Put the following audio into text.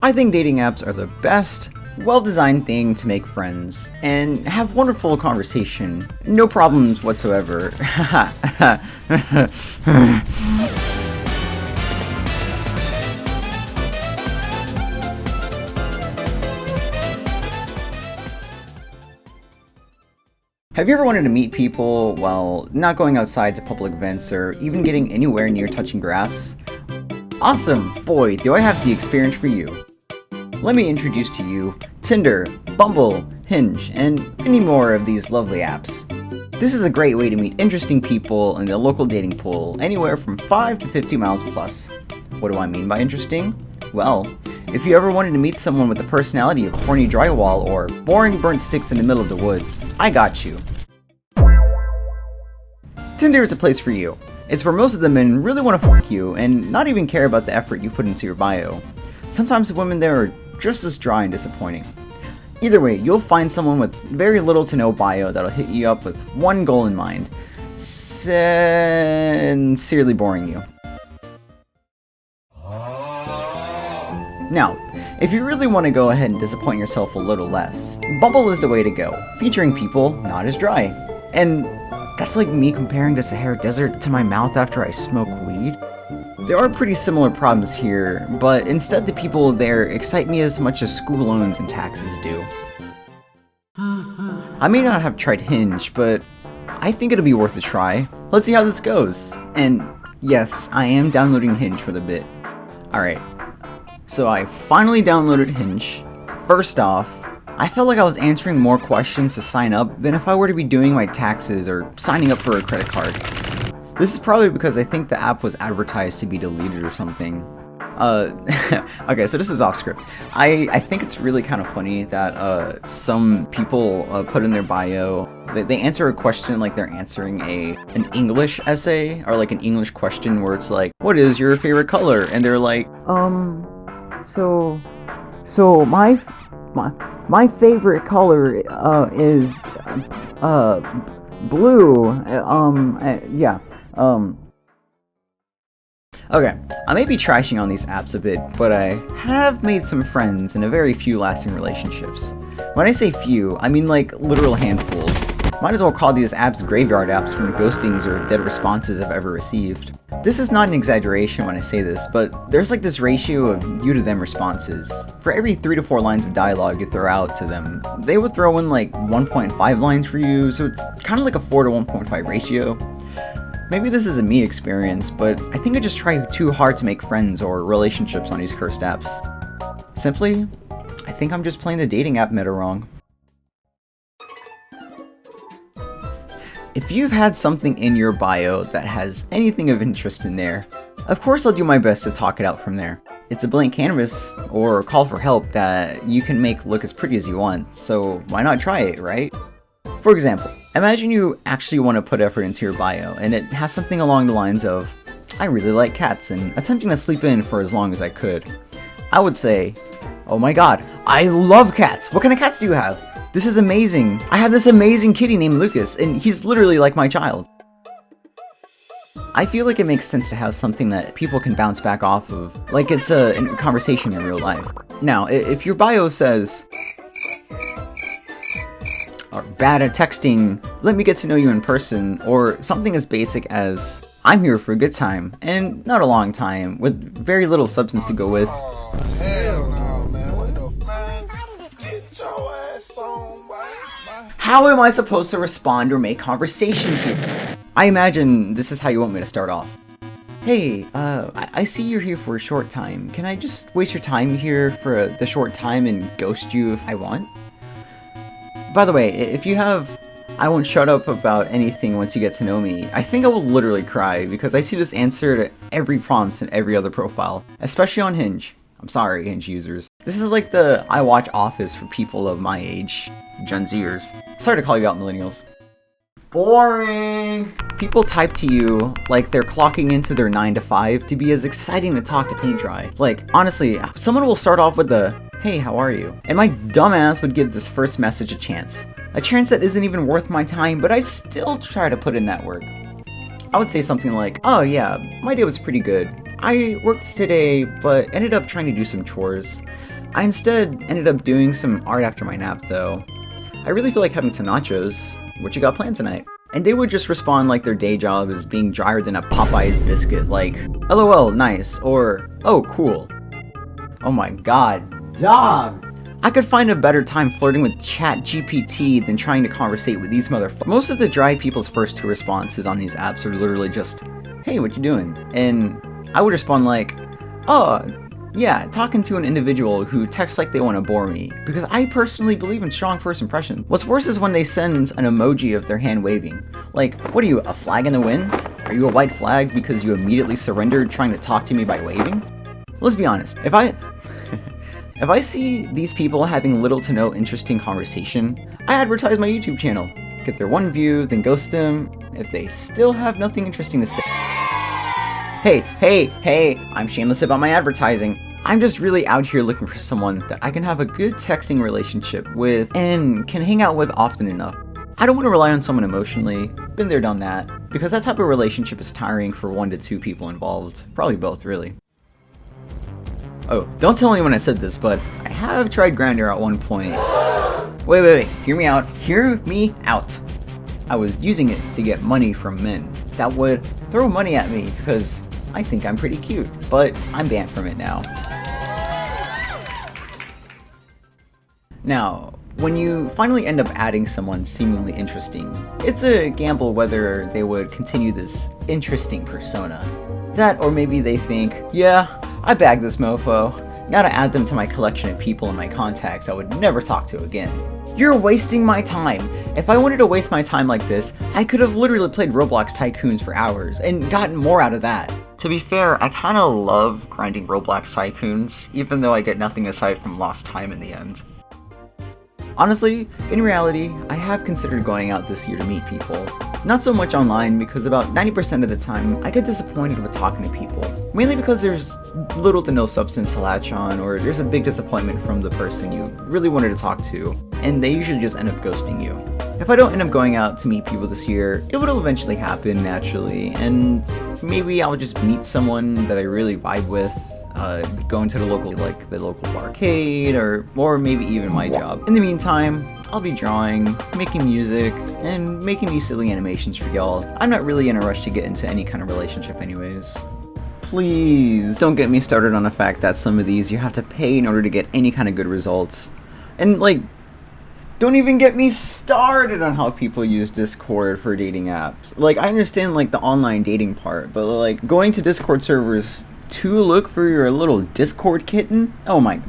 I think dating apps are the best, well-designed thing to make friends and have wonderful conversation. No problems whatsoever. Have you ever wanted to meet people while not going outside to public events or even getting anywhere near touching grass? Awesome! Boy, do I have the experience for you. Let me introduce to you Tinder, Bumble, Hinge, and many more of these lovely apps. This is a great way to meet interesting people in the local dating pool, anywhere from 5 to 50 miles plus. What do I mean by interesting? Well, if you ever wanted to meet someone with the personality of horny drywall or boring burnt sticks in the middle of the woods, I got you. Tinder is a place for you. It's where most of the men really want to fuck you and not even care about the effort you put into your bio. Sometimes the women there are just as dry and disappointing. Either way, you'll find someone with very little to no bio that'll hit you up with one goal in mind: sincerely boring you. Now, if you really want to go ahead and disappoint yourself a little less, Bumble is the way to go, featuring people not as dry. And that's like me comparing the Sahara Desert to my mouth after I smoke weed. There are pretty similar problems here, but instead the people there excite me as much as school loans and taxes do. I may not have tried Hinge, but I think it'll be worth a try. Let's see how this goes. And yes, I am downloading Hinge for the bit. Alright, so I finally downloaded Hinge. First off, I felt like I was answering more questions to sign up than if I were to be doing my taxes or signing up for a credit card. This is probably because I think the app was advertised to be deleted or something. Okay, so this is off script. I think it's really kind of funny that some people put in their bio, they answer a question like they're answering an English essay or like an English question where it's like, what is your favorite color? And they're like, so my favorite color is blue. Yeah. Okay, I may be trashing on these apps a bit, but I have made some friends and a very few lasting relationships. When I say few, I mean like literal handfuls. Might as well call these apps graveyard apps from ghostings or dead responses I've ever received. This is not an exaggeration when I say this, but there's like this ratio of you to them responses. For every 3 to 4 lines of dialogue you throw out to them, they would throw in like 1.5 lines for you, so it's kind of like a 4 to 1.5 ratio. Maybe this is a me experience, but I think I just try too hard to make friends or relationships on these cursed apps. Simply, I think I'm just playing the dating app meta wrong. If you've had something in your bio that has anything of interest in there, of course I'll do my best to talk it out from there. It's a blank canvas or a call for help that you can make look as pretty as you want, so why not try it, right? For example, imagine you actually want to put effort into your bio and it has something along the lines of, I really like cats and attempting to sleep in for as long as I could. I would say, oh my god, I love cats! What kind of cats do you have? This is amazing! I have this amazing kitty named Lucas and he's literally like my child. I feel like it makes sense to have something that people can bounce back off of, like it's a conversation in real life. Now, if your bio says, or bad at texting, let me get to know you in person, or something as basic as, I'm here for a good time, and not a long time, with very little substance to go with. Oh, hell no, man. What the fuck? Get your ass on, boy. How am I supposed to respond or make conversation here? I imagine this is how you want me to start off. Hey, I see you're here for a short time. Can I just waste your time here for the short time and ghost you if I want? By the way, if you have I won't shut up about anything once you get to know me, I think I will literally cry because I see this answer to every prompt in every other profile, especially on Hinge. I'm sorry, Hinge users. This is like the I watch Office for people of my age, Gen Zers. Sorry to call you out, millennials. Boring! People type to you like they're clocking into their 9 to 5 to be as exciting to talk to paint dry. Like, honestly, someone will start off with the, hey, how are you? And my dumbass would give this first message a chance. A chance that isn't even worth my time, but I still try to put in that work. I would say something like, oh yeah, my day was pretty good. I worked today, but ended up trying to do some chores. I instead ended up doing some art after my nap though. I really feel like having some nachos. What you got planned tonight? And they would just respond like their day job is being drier than a Popeye's biscuit, like, LOL, nice, or, oh, cool. Oh my god, dog! I could find a better time flirting with ChatGPT than trying to conversate with these motherfuckers. Most of the dry people's first two responses on these apps are literally just, hey, what you doing? And I would respond like, oh, yeah, talking to an individual who texts like they want to bore me, because I personally believe in strong first impressions. What's worse is when they send an emoji of their hand waving. Like, what are you, a flag in the wind? Are you a white flag because you immediately surrendered trying to talk to me by waving? Let's be honest, if I see these people having little to no interesting conversation, I advertise my YouTube channel. Get their one view, then ghost them if they still have nothing interesting to say. Hey, I'm shameless about my advertising. I'm just really out here looking for someone that I can have a good texting relationship with and can hang out with often enough. I don't want to rely on someone emotionally, been there, done that, because that type of relationship is tiring for 1 to 2 people involved. Probably both, really. Oh, don't tell anyone I said this, but I have tried Grindr at one point. Wait, hear me out. I was using it to get money from men that would throw money at me because I think I'm pretty cute, but I'm banned from it now. Now, when you finally end up adding someone seemingly interesting, it's a gamble whether they would continue this interesting persona. That, or maybe they think, yeah, I bagged this mofo, gotta add them to my collection of people in my contacts I would never talk to again. You're wasting my time. If I wanted to waste my time like this, I could have literally played Roblox Tycoons for hours and gotten more out of that. To be fair, I kinda love grinding Roblox Tycoons, even though I get nothing aside from lost time in the end. Honestly, in reality, I have considered going out this year to meet people. Not so much online, because about 90% of the time, I get disappointed with talking to people. Mainly because there's little to no substance to latch on, or there's a big disappointment from the person you really wanted to talk to, and they usually just end up ghosting you. If I don't end up going out to meet people this year, it will eventually happen naturally, and maybe I'll just meet someone that I really vibe with, going to the local arcade, or maybe even my job. In the meantime, I'll be drawing, making music, and making these silly animations for y'all. I'm not really in a rush to get into any kind of relationship anyways. Please don't get me started on the fact that some of these you have to pay in order to get any kind of good results. And like, don't even get me started on how people use Discord for dating apps. Like, I understand like the online dating part, but like going to Discord servers to look for your little Discord kitten? Oh my,